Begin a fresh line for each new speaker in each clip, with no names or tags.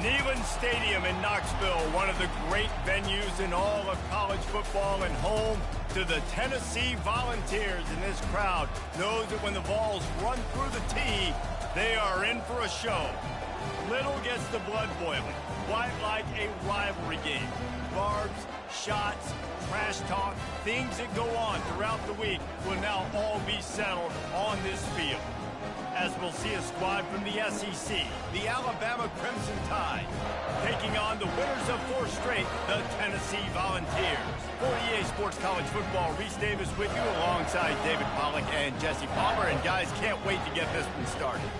Neyland Stadium in Knoxville, one of the great venues in all of college football and home to the Tennessee Volunteers. And this crowd knows that when the balls run through the tee, they are in for a show. Little gets the blood boiling, quite like a rivalry game. Barbs, shots, trash talk, things that go on throughout the week will now all be settled on this field. As we'll see a squad from the SEC, the Alabama Crimson Tide, taking on the winners of 4 straight, the Tennessee Volunteers. For EA Sports College Football, Reese Davis with you alongside David Pollack and Jesse Palmer. And guys, can't wait to get this one started.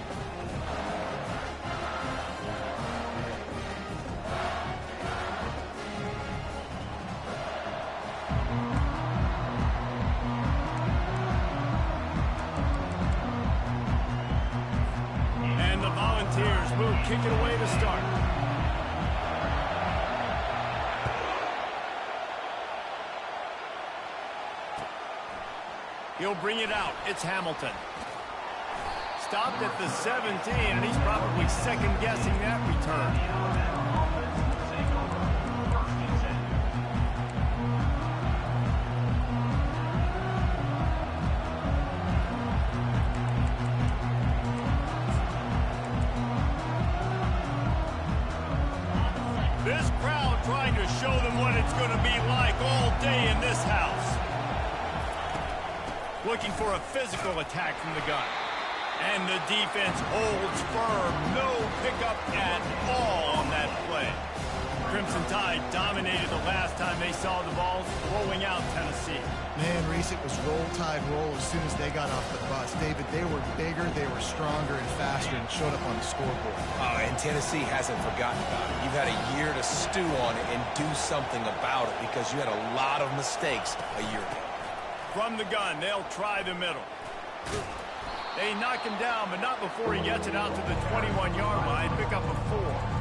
Will kick it away to start. He'll bring it out. It's Hamilton. Stopped at the 17, and he's probably second-guessing that return. This crowd trying to show them what it's going to be like all day in this house. Looking for a physical attack from the gun. And the defense holds firm. No pickup at all on that play. Crimson Tide dominated the last time they saw the balls rolling out Tennessee.
Man, Reese, it was roll tide roll as soon as they got off the bus. David, they were bigger, they were stronger and faster and showed up on the scoreboard.
And Tennessee hasn't forgotten about it. You've had a year to stew on it and do something about it because you had a lot of mistakes a year ago.
From the gun, they'll try the middle. They knock him down, but not before he gets it out to the 21-yard line. Pick up a 4.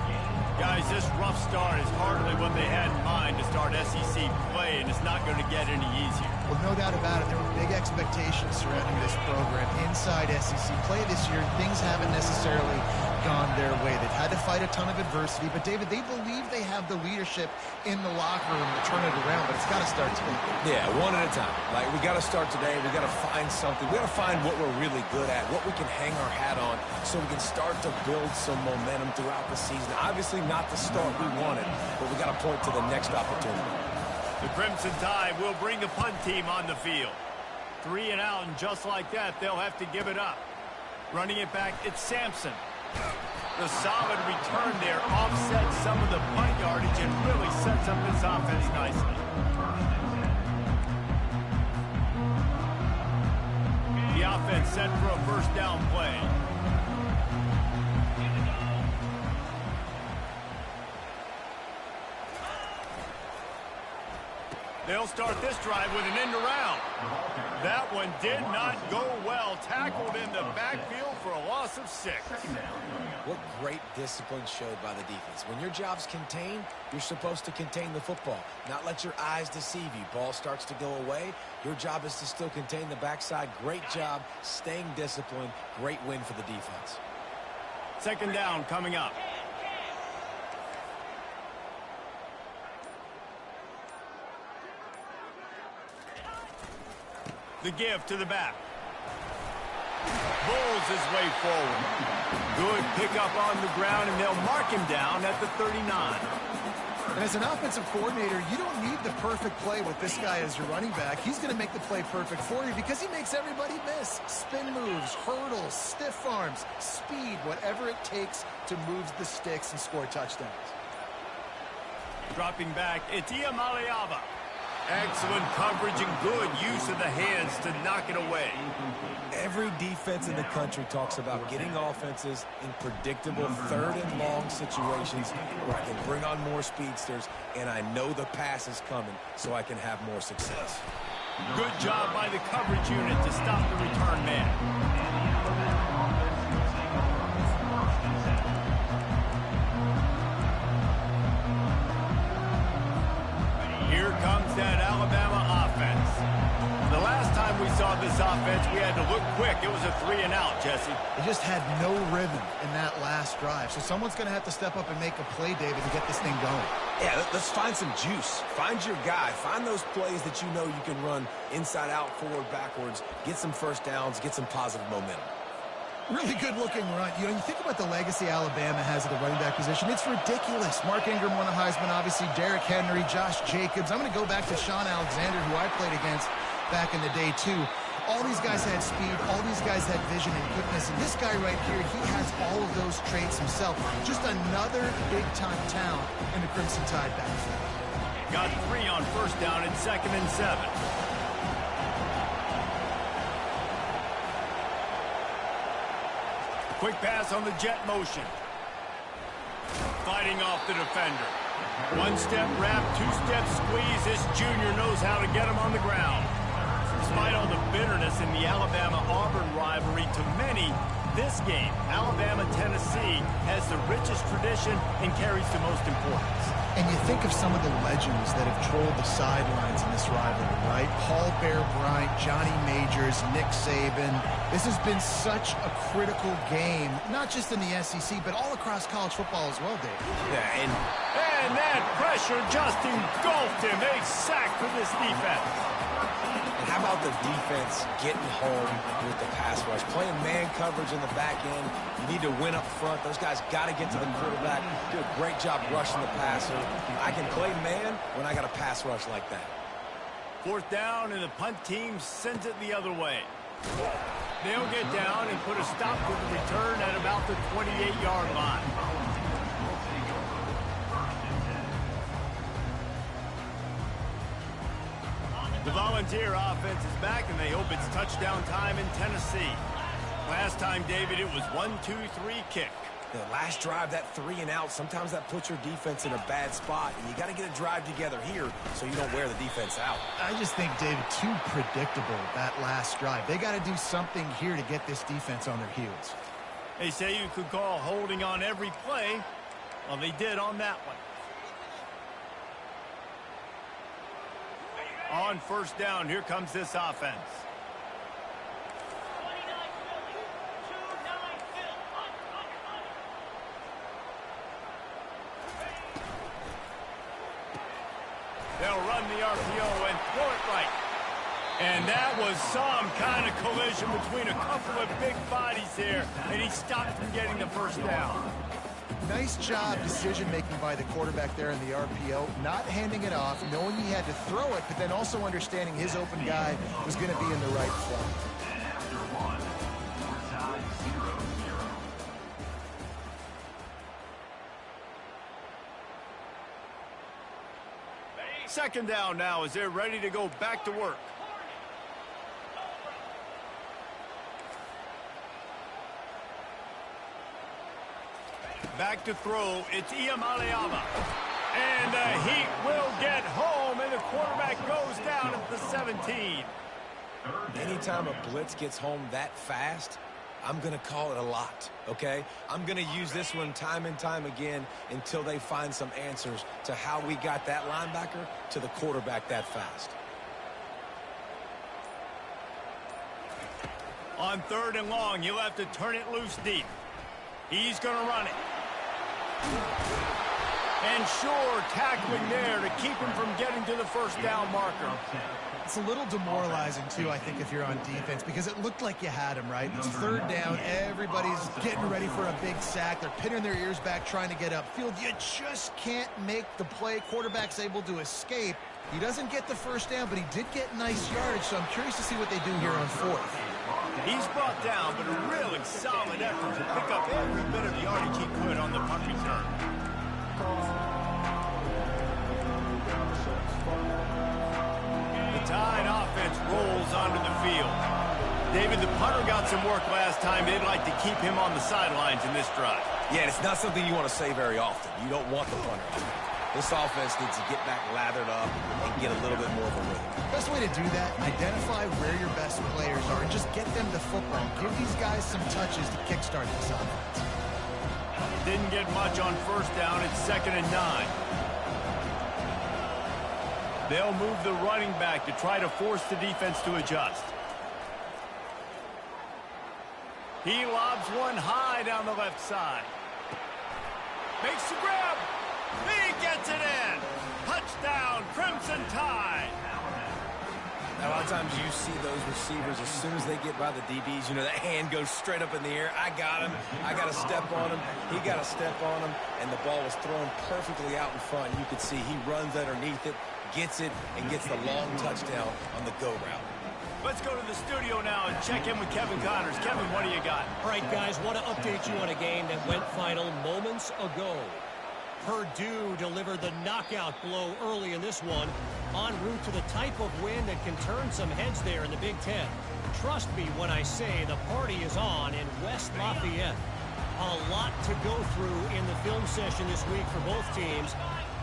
Guys, this rough start is hardly what they had in mind to start SEC play, and it's not going to get any easier.
Well, no doubt about it. There were big expectations surrounding this program inside SEC play this year. Things haven't necessarily gone their way. They've had to fight a ton of adversity, but, David, they believe they have the leadership in the locker room to turn it around, but it's got to start today.
Yeah, one at a time. Like, we got to start today. We got to find something. We got to find what we're really good at, what we can hang our hat on so we can start to build some momentum throughout the season. Obviously, not the start we wanted, but we got to point to the next opportunity.
The Crimson Tide will bring the punt team on the field. 3 and out, and just like that, they'll have to give it up. Running it back, it's Sampson. The solid return there offsets some of the punt yardage and really sets up this offense nicely. The offense set for a first down play. They'll start this drive with an end around. That one did not go well. Tackled in the backfield for a loss of 6.
What great discipline showed by the defense. When your job's contained, you're supposed to contain the football, not let your eyes deceive you. Ball starts to go away. Your job is to still contain the backside. Great job staying disciplined. Great win for the defense.
Second down coming up. The give to the back. Bowls his way forward. Good pickup on the ground, and they'll mark him down at the 39.
And as an offensive coordinator, you don't need the perfect play with this guy as your running back. He's going to make the play perfect for you because he makes everybody miss. Spin moves, hurdles, stiff arms, speed, whatever it takes to move the sticks and score touchdowns.
Dropping back, it's Iamaleava. Excellent coverage and good use of the hands to knock it away.
Every defense in the country talks about getting offenses in predictable third and long situations where I can bring on more speedsters and I know the pass is coming so I can have more success.
Good job by the coverage unit to stop the return man. Here comes that Alabama offense. The last time we saw this offense, we had to look quick. It was a 3 and out, Jesse.
They just had no rhythm in that last drive. So someone's going to have to step up and make a play, David, to get this thing going.
Yeah, let's find some juice. Find your guy. Find those plays that you know you can run inside out, forward, backwards. Get some first downs. Get some positive momentum.
Really good-looking run. You know, you think about the legacy Alabama has at the running back position. It's ridiculous. Mark Ingram won a Heisman, obviously. Derrick Henry, Josh Jacobs. I'm going to go back to Sean Alexander, who I played against back in the day, too. All these guys had speed. All these guys had vision and quickness. And this guy right here, he has all of those traits himself. Just another big-time talent in the Crimson Tide backfield.
Got 3 on first down and 2nd and 7. Quick pass on the jet motion. Fighting off the defender. 1-step wrap, 2-step squeeze. This junior knows how to get him on the ground. Despite all the bitterness in the Alabama-Auburn rivalry, to many, this game, Alabama-Tennessee, has the richest tradition and carries the most importance.
And you think of some of the legends that have trolled the sidelines in this rivalry, right? Paul Bear Bryant, Johnny Majors, Nick Saban. This has been such a critical game, not just in the SEC, but all across college football as well, Dave.
Yeah,
and that pressure just engulfed him. A sack for this defense.
And how about the defense getting home with the pass rush? Playing man coverage in the back end. You need to win up front. Those guys got to get to the quarterback. Do a great job rushing the passer. I can play man when I got a pass rush like that.
4th down, and the punt team sends it the other way. They'll get down and put a stop to the return at about the 28-yard line. The Volunteer offense is back, and they hope it's touchdown time in Tennessee. Last time, David, it was 1-2-3 kick.
The last drive, that 3 and out, sometimes that puts your defense in a bad spot, and you got to get a drive together here so you don't wear the defense out.
I just think, David, too predictable, that last drive. They got to do something here to get this defense on their heels.
They say you could call holding on every play. Well, they did on that one. On first down, here comes this offense. They'll run the RPO and throw it right. And that was some kind of collision between a couple of big bodies here, and he stopped from getting the first down.
Nice job decision-making by the quarterback there in the RPO, not handing it off, knowing he had to throw it, but then also understanding his open guy was going to be in the right spot.
Second down now as they're ready to go back to work. Back to throw, it's Iamaleava. And the Heat will get home, and the quarterback goes down at the 17.
Anytime a blitz gets home that fast, I'm going to call it a lot, okay? I'm going to use this one time and time again until they find some answers to how we got that linebacker to the quarterback that fast.
On 3rd and long, he'll have to turn it loose deep. He's going to run it. And sure, tackling there to keep him from getting to the first down marker.
It's a little demoralizing, too, I think, if you're on defense, because it looked like you had him, right? It's 3rd down. Everybody's getting ready for a big sack. They're pinning their ears back, trying to get upfield. You just can't make the play. Quarterback's able to escape. He doesn't get the first down, but he did get nice yardage, so I'm curious to see what they do here on 4th.
He's brought down, but a really solid effort to pick up every bit of yardage he could on the punt return. The Tide offense rolls onto the field. David, the punter got some work last time. They'd like to keep him on the sidelines in this drive.
Yeah, it's not something you want to say very often. You don't want the punter. This offense needs to get back lathered up and get a little bit more of a rhythm.
Best way to do that, identify where your best players are and just get them to football. Give these guys some touches to kickstart this offense.
Didn't get much on first down. It's 2nd and 9. They'll move the running back to try to force the defense to adjust. He lobs one high down the left side. Makes the grab. He gets it in. Touchdown, Crimson Tide.
Now, a lot of times you see those receivers, as soon as they get by the DBs, you know, that hand goes straight up in the air. I got him. I got to step on him. He got to step on him, and the ball was thrown perfectly out in front. You could see he runs underneath it, gets it, and gets the long touchdown on the go route.
Let's go to the studio now and check in with Kevin Connors. Kevin, what do you got?
All right, guys, want to update you on a game that went final moments ago. Purdue delivered the knockout blow early in this one, en route to the type of win that can turn some heads there in the Big Ten. Trust me when I say the party is on in West Lafayette. A lot to go through in the film session this week for both teams,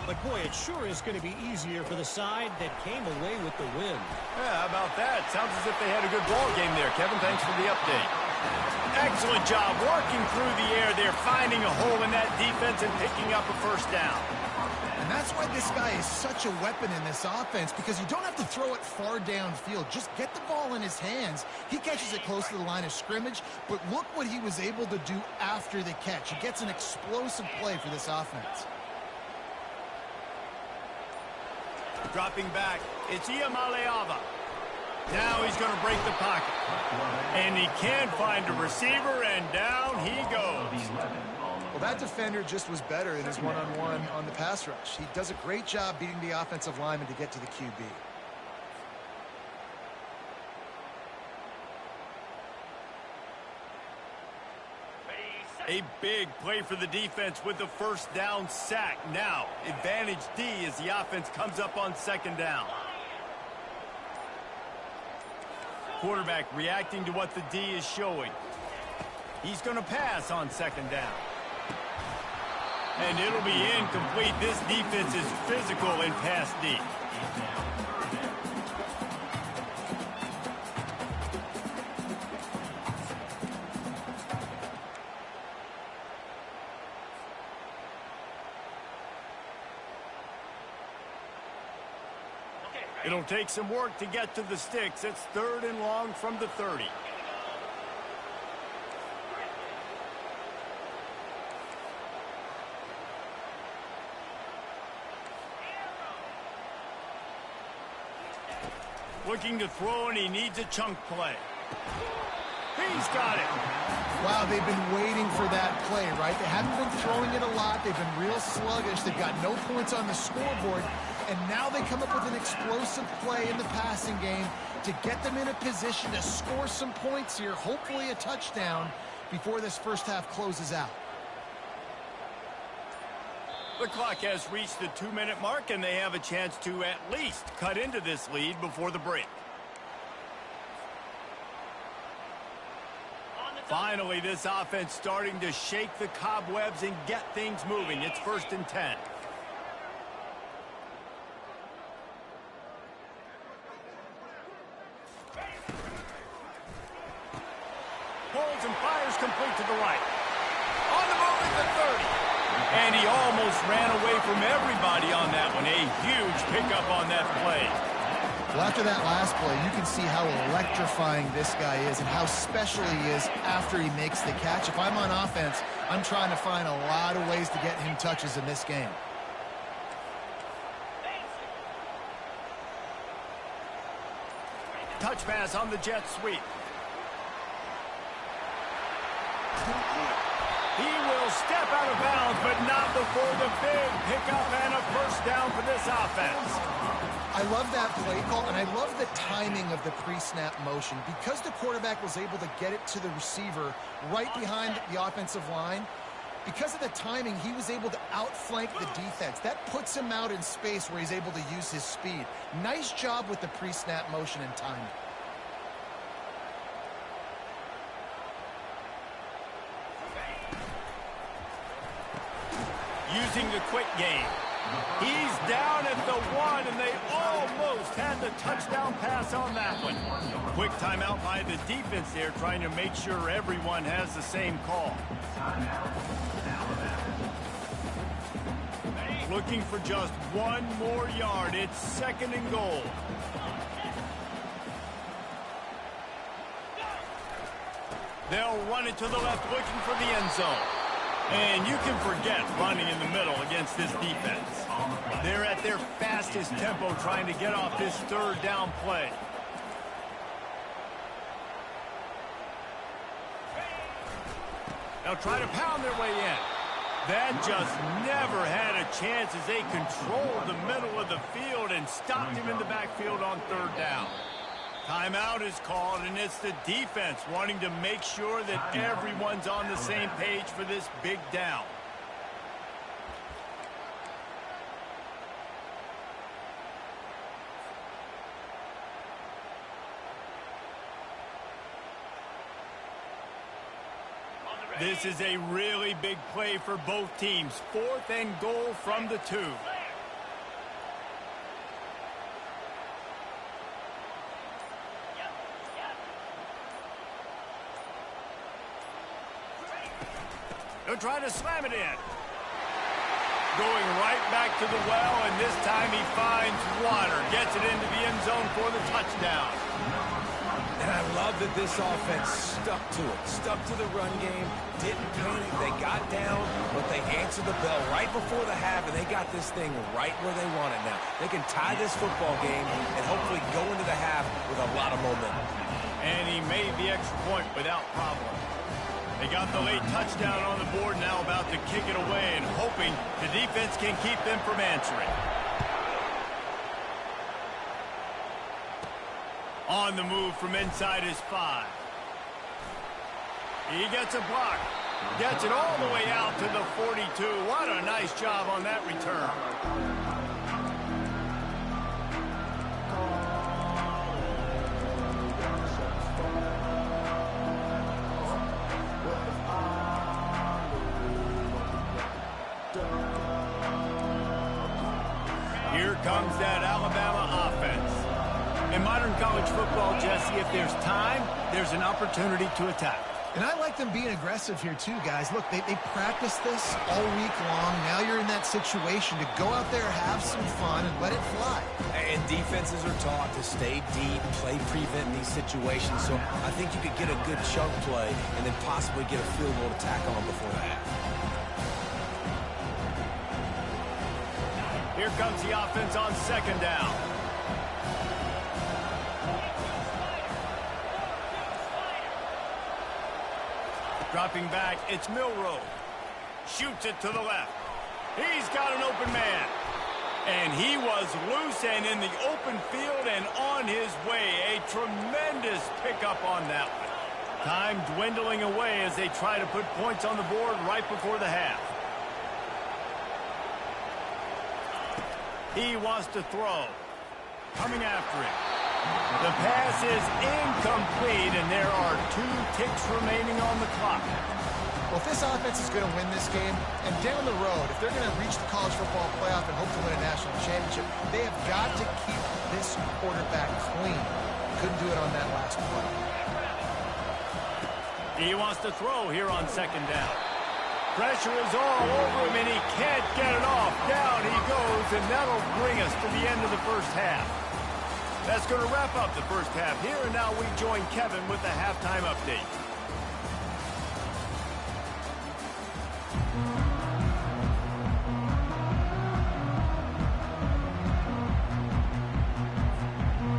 but boy, it sure is going to be easier for the side that came away with the win.
Yeah, how about that? Sounds as if they had a good ball game there. Kevin, thanks for the update. Excellent job working through the air there, finding a hole in that defense and picking up a first down.
And that's why this guy is such a weapon in this offense, because you don't have to throw it far downfield. Just get the ball in his hands. He catches it close to the line of scrimmage, but look what he was able to do after the catch. He gets an explosive play for this offense.
Dropping back, it's Iamaleava. Now he's going to break the pocket. And he can find a receiver, and down he goes.
Well, that defender just was better in his one-on-one on the pass rush. He does a great job beating the offensive lineman to get to the QB.
A big play for the defense with the first down sack. Now, advantage D as the offense comes up on second down. Quarterback reacting to what the D is showing. He's going to pass on second down. And it'll be incomplete. This defense is physical in pass D. It'll take some work to get to the sticks. It's 3rd and long from the 30. Looking to throw, and he needs a chunk play. He's got it.
Wow, they've been waiting for that play, right? They haven't been throwing it a lot. They've been real sluggish. They've got no points on the scoreboard. And now they come up with an explosive play in the passing game to get them in a position to score some points here, hopefully a touchdown, before this first half closes out.
The clock has reached the 2-minute mark, and they have a chance to at least cut into this lead before the break. Finally, this offense starting to shake the cobwebs and get things moving. It's 1st and 10. Holds and fires complete to the right. On the move at the 30. And he almost ran away from everybody on that one. A huge pickup on that play.
Well, after that last play, you can see how electrifying this guy is and how special he is after he makes the catch. If I'm on offense, I'm trying to find a lot of ways to get him touches in this game.
Touch pass on the jet sweep. He will step out of bounds, but not before the big pickup and a first down for this offense.
I love that play call, and I love the timing of the pre-snap motion. Because the quarterback was able to get it to the receiver right behind the offensive line, because of the timing, he was able to outflank the defense. That puts him out in space where he's able to use his speed. Nice job with the pre-snap motion and timing.
Using the quick game. He's down at the 1, and they almost had the touchdown pass on that one. Quick timeout by the defense there, trying to make sure everyone has the same call. Looking for just 1 more yard. It's 2nd and goal. They'll run it to the left, looking for the end zone. And you can forget running in the middle against this defense. They're at their fastest tempo trying to get off this third down play. They'll try to pound their way in. That just never had a chance as they controlled the middle of the field and stopped him in the backfield on third down. Timeout is called, and it's the defense wanting to make sure that everyone's on the same page for this big down. This is a really big play for both teams. 4th and goal from the 2. He'll try to slam it in. Going right back to the well, and this time he finds water. Gets it into the end zone for the touchdown.
And I love that this offense stuck to it. Stuck to the run game. Didn't panic. They got down, but they answered the bell right before the half, and they got this thing right where they want it now. They can tie this football game and hopefully go into the half with a lot of momentum.
And he made the extra point without problem. They got the late touchdown on the board, now about to kick it away and hoping the defense can keep them from answering. On the move from inside his 5. He gets a block. Gets it all the way out to the 42. What a nice job on that return. Here comes that Alabama offense. In modern college football, Jesse, if there's time, there's an opportunity to attack.
And I like them being aggressive here too, guys. Look, they practiced this all week long. Now you're in that situation to go out there, have some fun, and let it fly.
And defenses are taught to stay deep, play prevent in these situations. So I think you could get a good chunk play and then possibly get a field goal to tack on before the half.
Here comes the offense on 2nd down. Dropping back, it's Milroe. Shoots it to the left. He's got an open man. And he was loose and in the open field and on his way. A tremendous pickup on that one. Time dwindling away as they try to put points on the board right before the half. He wants to throw. Coming after him. The pass is incomplete, and there are 2 ticks remaining on the clock.
Well, if this offense is going to win this game, and down the road, if they're going to reach the college football playoff and hope to win a national championship, they have got to keep this quarterback clean. Couldn't do it on that last play.
He wants to throw here on 2nd down. Pressure is all over him, and he can't get it off. Down he goes, and that'll bring us to the end of the first half. That's going to wrap up the first half here, and now we join Kevin with the halftime update.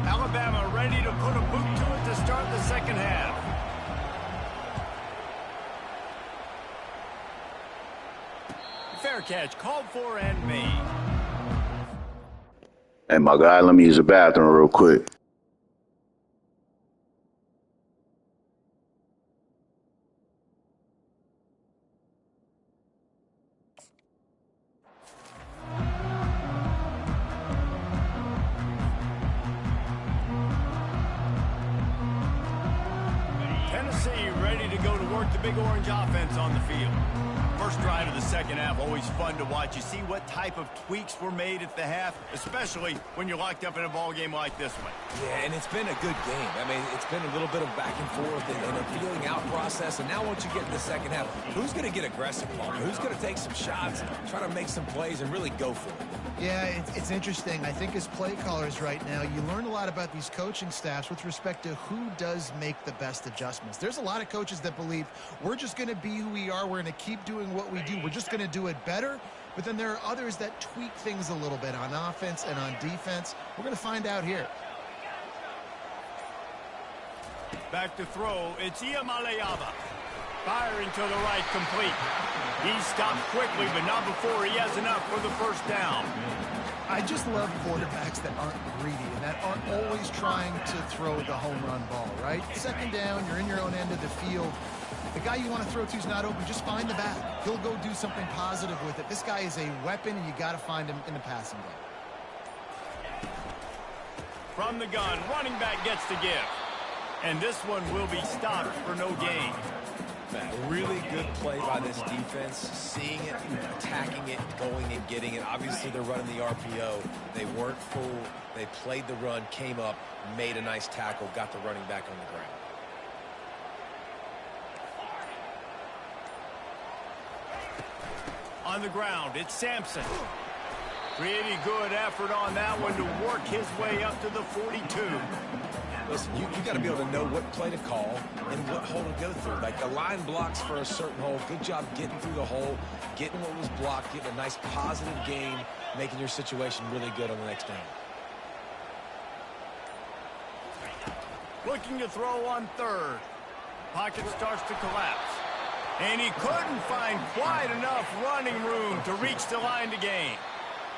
Alabama ready to put a boot to it to start the second half. Fair catch, called for and made.
Hey, my guy, let me use the bathroom real quick.
Tennessee ready to go to work the Big Orange offense on the field. First drive of the second half, always fun to watch. You see what type of tweaks were made at the half, especially when you're locked up in a ball game like this one.
Yeah, and it's been a good game. I mean, it's been a little bit of back and forth and a feeling out process. And now once you get in the second half, who's going to get aggressive, Paul? Who's going to take some shots, try to make some plays, and really go for it?
Yeah, it's interesting. I think as play callers right now, you learn a lot about these coaching staffs with respect to who does make the best adjustments. There's a lot of coaches that believe we're just going to be who we are. We're going to keep doing what we do. We're just going to do it better. But then there are others that tweak things a little bit on offense and on defense. We're going to find out here.
Back to throw. It's Iamaleava. Firing to the right, complete. He stopped quickly, but not before he has enough for the first down.
I just love quarterbacks that aren't greedy and that aren't always trying to throw the home run ball, right? Second down, you're in your own end of the field. The guy you want to throw to is not open. Just find the back. He'll go do something positive with it. This guy is a weapon, and you got to find him in the passing game.
From the gun, running back gets to give. And this one will be stopped for no gain.
A really good play by this defense, seeing it, attacking it, going and getting it. Obviously, they're running the RPO. They weren't fooled. They played the run, came up, made a nice tackle, got the running back on the ground.
On the ground, it's Sampson. Pretty good effort on that one to work his way up to the 42.
Listen, you got to be able to know what play to call and what hole to go through. Like the line blocks for a certain hole. Good job getting through the hole, getting what was blocked, getting a nice positive gain, making your situation really good on the next down.
Looking to throw on third. Pocket starts to collapse. And he couldn't find quite enough running room to reach the line to gain.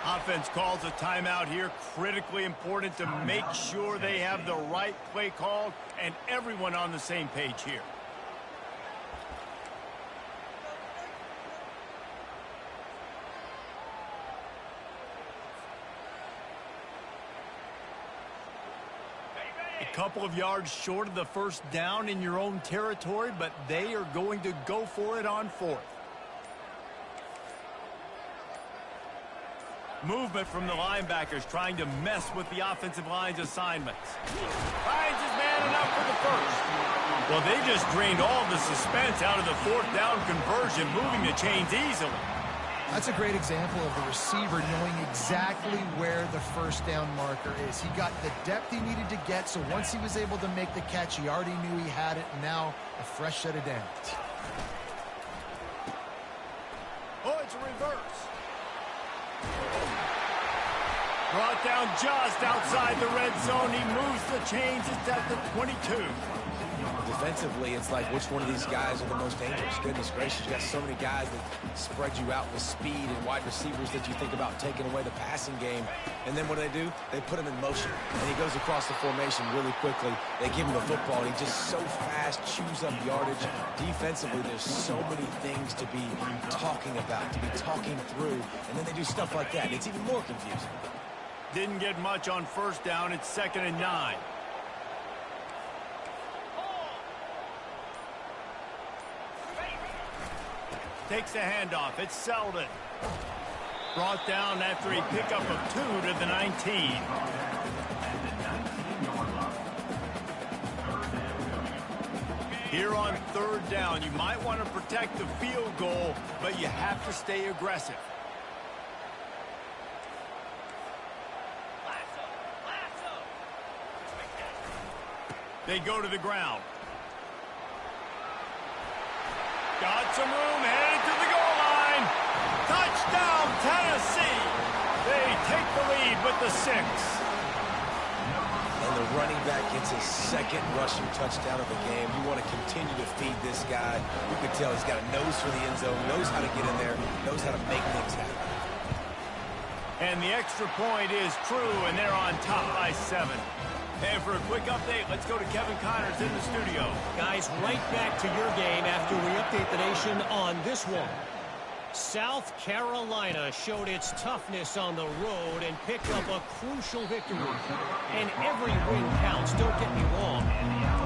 Offense calls a timeout here. Critically important to make sure they have the right play called and everyone on the same page here. A couple of yards short of the first down in your own territory, but they are going to go for it on fourth. Movement from the linebackers trying to mess with the offensive line's assignments. Finds his man enough for the first. Well, they just drained all the suspense out of the fourth down conversion, moving the chains easily.
That's a great example of the receiver knowing exactly where the first down marker is. He got the depth he needed to get, so once he was able to make the catch, he already knew he had it, and now a fresh set of downs.
Oh, it's a reverse. Brought down just outside the red zone. He moves the chains. It's at the 22.
Defensively, it's like which one of these guys are the most dangerous? Goodness gracious, you got so many guys that spread you out with speed and wide receivers that you think about taking away the passing game. And then what do? They put him in motion. And he goes across the formation really quickly. They give him the football, and he just so fast chews up yardage. Defensively, there's so many things to be talking about, to be talking through. And then they do stuff like that, and it's even more confusing.
Didn't get much on first down. It's 2nd and 9. Takes the handoff. It's Selden. Brought down after a pickup of 2 to the 19. Here on third down, you might want to protect the field goal, but you have to stay aggressive. They go to the ground. Got some room, headed to the goal line. Touchdown, Tennessee. They take the lead with the 6.
And the running back gets his second rushing touchdown of the game. You want to continue to feed this guy. You can tell he's got a nose for the end zone, knows how to get in there, knows how to make things happen.
And the extra point is true, and they're on top by 7. And for a quick update, let's go to Kevin Connors in the studio.
Guys, right back to your game after we update the nation on this one. South Carolina showed its toughness on the road and picked up a crucial victory. And every win counts, don't get me wrong.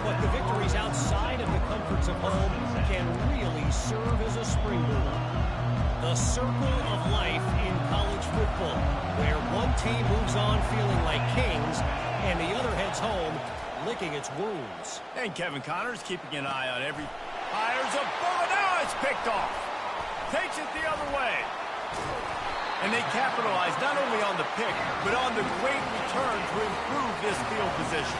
But the victories outside of the comforts of home can really serve as a springboard. The circle of life in college football, where one team moves on feeling like kings, and the other heads home licking its wounds.
And Kevin Connors keeping an eye on every... Fires a bullet. Now it's picked off. Takes it the other way. And they capitalized not only on the pick, but on the great return to improve this field position.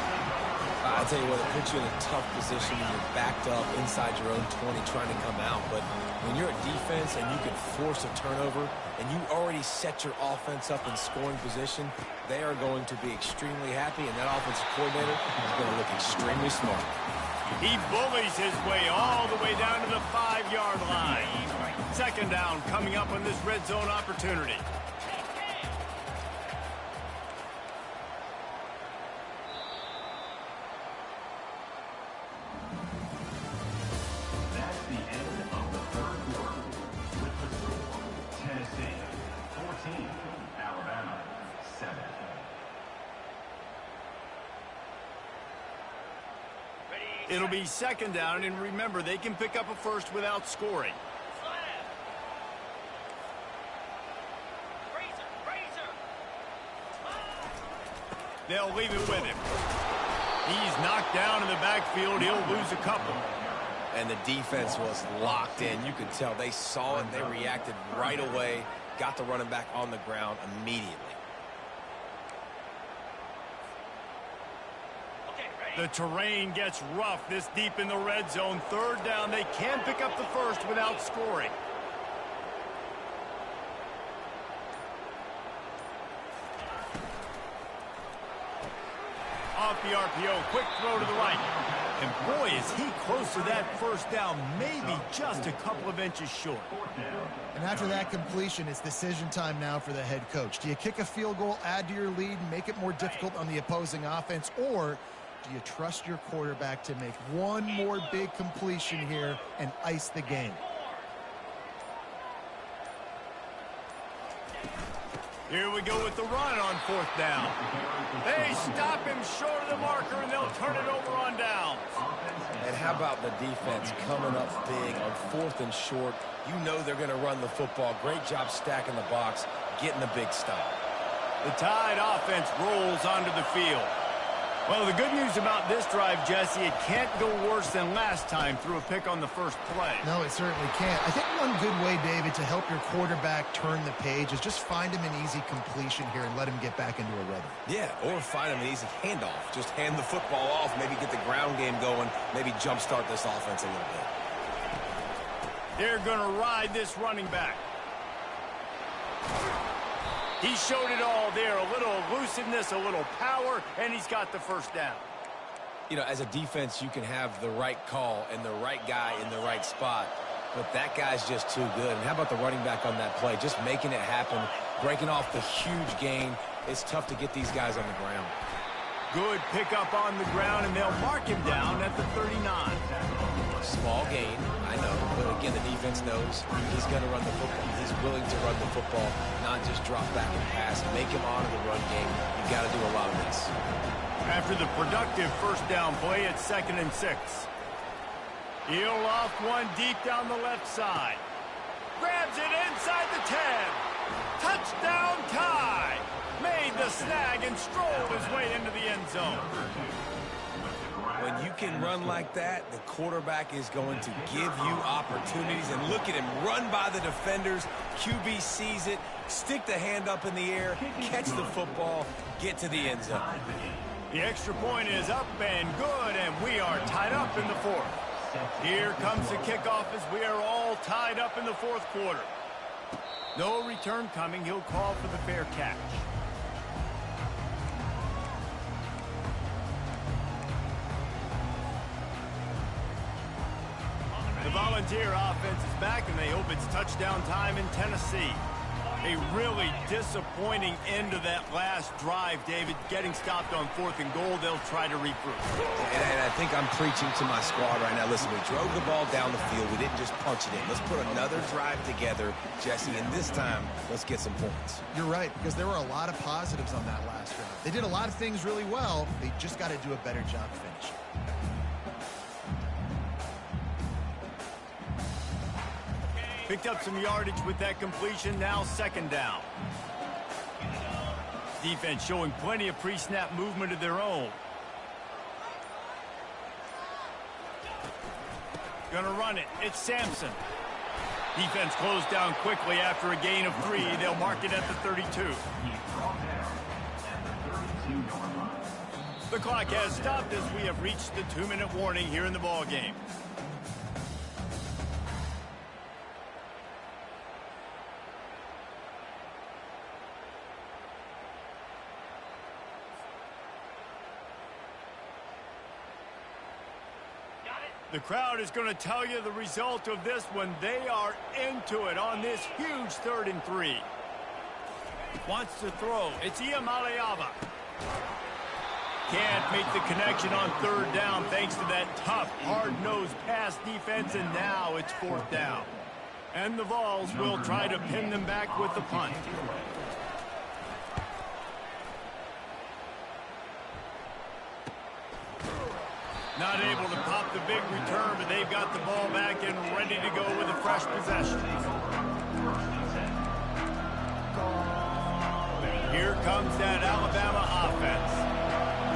I'll tell you what, it puts you in a tough position when you're backed up inside your own 20 trying to come out. But when you're at defense and you can force a turnover and you already set your offense up in scoring position, they are going to be extremely happy, and that offensive coordinator is going to look extremely smart.
He bullies his way all the way down to the 5-yard line. Second down coming up on this red zone opportunity. It'll be second down, and remember, they can pick up a first without scoring. They'll leave it with him. He's knocked down in the backfield. He'll lose a couple.
And the defense was locked in. You could tell they saw it. They reacted right away. Got the running back on the ground immediately.
The terrain gets rough this deep in the red zone. Third down, they can pick up the first without scoring. Off the RPO, quick throw to the right. And boy, is he close to that first down, maybe just a couple of inches short.
And after that completion, it's decision time now for the head coach. Do you kick a field goal, add to your lead, and make it more difficult on the opposing offense, or do you trust your quarterback to make one more big completion here and ice the game?
Here we go with the run on fourth down. They stop him short of the marker, and they'll turn it over on downs.
And how about the defense coming up big on fourth and short? You know they're going to run the football. Great job stacking the box, getting a big stop.
The Tide offense rolls onto the field. Well, the good news about this drive, Jesse, it can't go worse than last time through a pick on the first play.
No, it certainly can't. I think one good way, David, to help your quarterback turn the page is just find him an easy completion here and let him get back into a rhythm.
Yeah, or find him an easy handoff. Just hand the football off, maybe get the ground game going, maybe jumpstart this offense a little bit.
They're going to ride this running back. He showed it all there, a little elusiveness, a little power, and he's got the first down.
You know, as a defense, you can have the right call and the right guy in the right spot, but that guy's just too good. And how about the running back on that play? Just making it happen, breaking off the huge gain. It's tough to get these guys on the ground.
Good pickup on the ground, and they'll mark him down at the 39.
Small gain, I know, but again, the defense knows he's going to run the football. He's willing to run the football, not just drop back and pass. Make him honor the run game. You got to do a lot of this.
After the productive first down play, it's 2nd and 6. He'll loft one deep down the left side. Grabs it inside the 10. Touchdown Tide. Made the snag and strolled his way into the end zone.
When you can run like that, the quarterback is going to give you opportunities. And look at him run by the defenders. QB sees it, stick the hand up in the air, catch the football, get to the end zone.
The extra point is up and good, and we are tied up in the fourth. Here comes the kickoff as we are all tied up in the fourth quarter. No return coming. He'll call for the fair catch. The Volunteer offense is back, and they hope it's touchdown time in Tennessee. A really disappointing end to that last drive, David. Getting stopped on 4th and goal, they'll try to regroup.
And I think I'm preaching to my squad right now. Listen, we drove the ball down the field. We didn't just punch it in. Let's put another drive together, Jesse, and this time, let's get some points.
You're right, because there were a lot of positives on that last drive. They did a lot of things really well. They just got to do a better job finishing.
Picked up some yardage with that completion. Now 2nd down. Defense showing plenty of pre-snap movement of their own. Gonna run it. It's Sampson. Defense closed down quickly after a gain of 3. They'll mark it at the 32. The clock has stopped as we have reached the 2-minute warning here in the ball game. The crowd is going to tell you the result of this one. They are into it on this huge 3rd and 3. Wants to throw. It's Iamaleava. Can't make the connection on 3rd down thanks to that tough, hard-nosed pass defense, and now it's 4th down. And the Vols will try to pin them back with the punt. Not able to pop the big return, but they've got the ball back and ready to go with a fresh possession. Here comes that Alabama offense.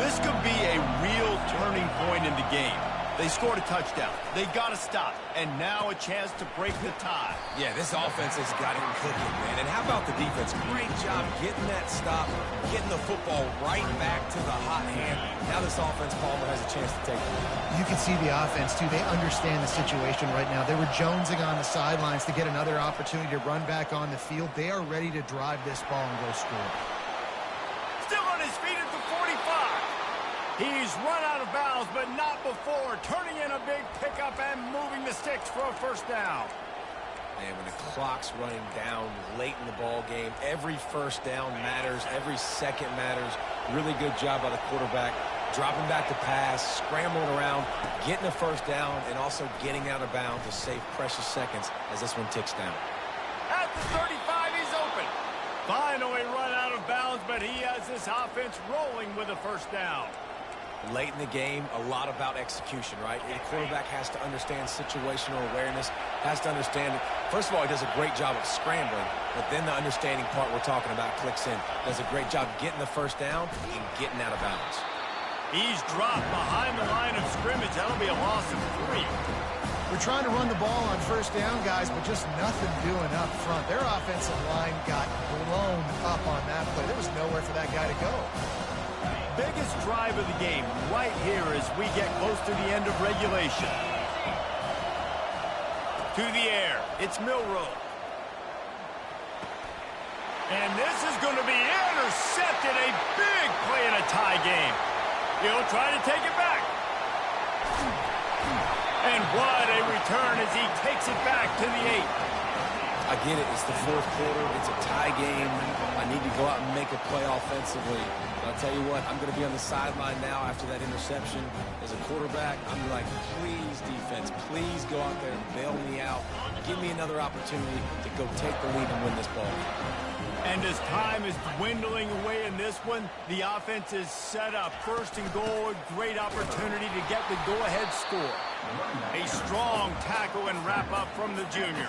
This could be a real turning point in the game. They scored a touchdown. They got to stop. And now a chance to break the tie.
Yeah, this offense has got it cooking, man. And how about the defense? Great job getting that stop, getting the football right back to the hot hand. Now this offense, Palmer, has a chance to take it.
You can see the offense, too. They understand the situation right now. They were jonesing on the sidelines to get another opportunity to run back on the field. They are ready to drive this ball and go score.
Still on his feet at the 45. He's run out of bounds, but not before. Turning in a big pickup and moving the sticks for a 1st down.
And when the clock's running down late in the ball game, every 1st down matters. Every second matters. Really good job by the quarterback. Dropping back to pass, scrambling around, getting a 1st down, and also getting out of bounds to save precious seconds as this one ticks down.
At the 35, he's open. Finally run out of bounds, but he has this offense rolling with a 1st down.
Late in the game, a lot about execution, right? The quarterback has to understand situational awareness, has to understand it. First of all, he does a great job of scrambling, but then the understanding part we're talking about clicks in. Does a great job getting the 1st down and getting out of bounds.
He's dropped behind the line of scrimmage. That'll be a loss of 3.
We're trying to run the ball on 1st down, guys, but just nothing doing up front. Their offensive line got blown up on that play. There was nowhere for that guy to go.
Biggest drive of the game right here as we get close to the end of regulation. To the air, it's Milroe. And this is going to be intercepted. A big play in a tie game. He'll try to take it back. And what a return as he takes it back to the 8.
I get it. It's the 4th quarter. It's a tie game. I need to go out and make a play offensively. But I'll tell you what, I'm going to be on the sideline now after that interception. As a quarterback, I'm like, please, defense, please go out there and bail me out. Give me another opportunity to go take the lead and win this ball.
And as time is dwindling away in this one, the offense is set up. 1st and goal, a great opportunity to get the go-ahead score. A strong tackle and wrap-up from the junior.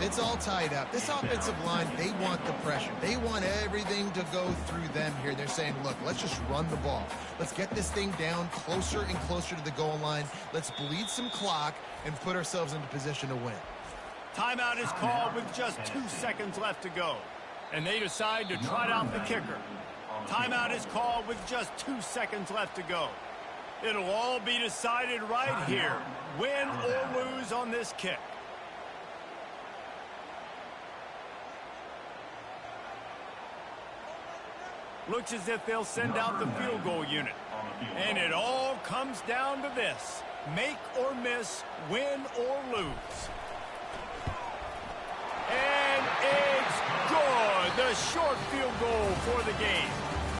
It's all tied up. This offensive line, they want the pressure. They want everything to go through them here. They're saying, look, let's just run the ball. Let's get this thing down closer and closer to the goal line. Let's bleed some clock and put ourselves into position to win.
Timeout is called with just 2 seconds left to go. And they decide to trot out the kicker. Timeout is called with just 2 seconds left to go. It'll all be decided right here. Win or lose on this kick. Looks as if they'll send out the field goal unit. And it all comes down to this. Make or miss, win or lose. And it's good. The short field goal for the game.